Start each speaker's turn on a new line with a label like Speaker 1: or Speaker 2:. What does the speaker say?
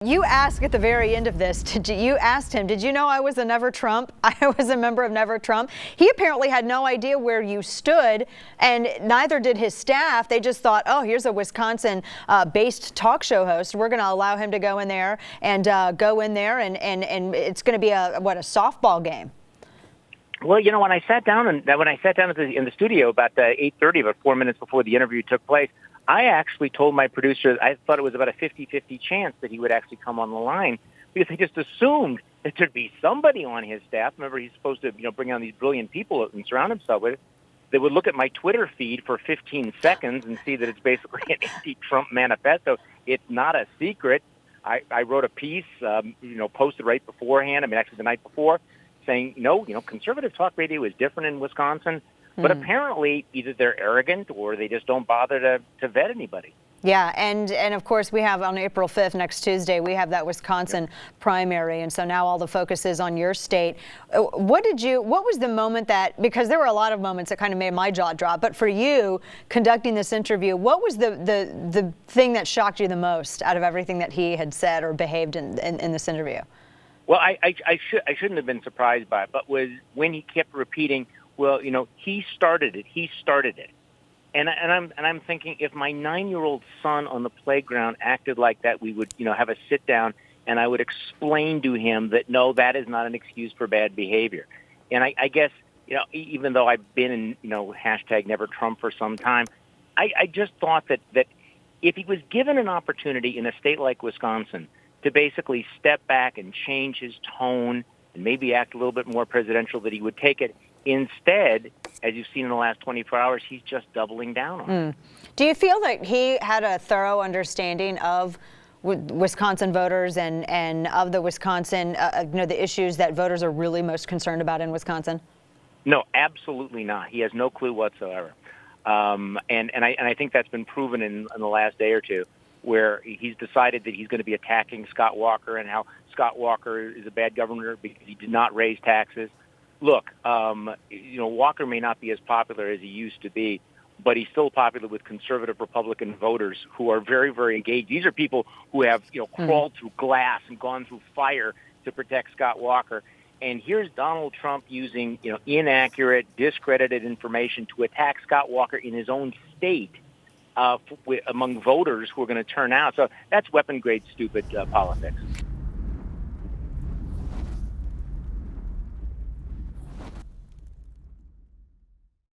Speaker 1: You asked at the very end of this, you asked him, did you know I was a Never Trump? I was a member of Never Trump. He apparently had no idea where you stood, and neither did his staff. They just thought, oh, here's a Wisconsin-based talk show host. We're going to allow him to go in there and it's going to be a softball game.
Speaker 2: Well, you know, when I sat down in the studio about 8:30, about 4 minutes before the interview took place, I actually told my producer I thought it was about a 50-50 chance that he would actually come on the line, because I just assumed that there'd be somebody on his staff. Remember, he's supposed to, bring on these brilliant people and surround himself with. They would look at my Twitter feed for 15 seconds and see that it's basically an anti-Trump manifesto. It's not a secret. I wrote a piece, posted right beforehand. Actually the night before, saying, conservative talk radio is different in Wisconsin. But apparently either they're arrogant or they just don't bother to vet anybody.
Speaker 1: Yeah, and of course we have on April 5th, next Tuesday, we have that Wisconsin primary, and so now all the focus is on your state. What was the moment because there were a lot of moments that kind of made my jaw drop, but for you conducting this interview, what was the thing that shocked you the most out of everything that he had said or behaved in this interview?
Speaker 2: Well, I shouldn't have been surprised by it, but was when he kept repeating, well, he started it. He started it. And I'm thinking, if my 9-year-old son on the playground acted like that, we would, have a sit down and I would explain to him that, no, that is not an excuse for bad behavior. And I guess, even though I've been in, hashtag Never Trump for some time, I just thought that if he was given an opportunity in a state like Wisconsin to basically step back and change his tone and maybe act a little bit more presidential, that he would take it. Instead, as you've seen in the last 24 hours, he's just doubling down on it.
Speaker 1: Do you feel that he had a thorough understanding of Wisconsin voters and of the Wisconsin, the issues that voters are really most concerned about in Wisconsin?
Speaker 2: No, absolutely not. He has no clue whatsoever. And I think that's been proven in the last day or two, where he's decided that he's going to be attacking Scott Walker and how Scott Walker is a bad governor because he did not raise taxes. Look, Walker may not be as popular as he used to be, but he's still popular with conservative Republican voters who are very, very engaged. These are people who have, crawled through glass and gone through fire to protect Scott Walker. And here's Donald Trump using, inaccurate, discredited information to attack Scott Walker in his own state among voters who are going to turn out. So that's weapon-grade stupid politics.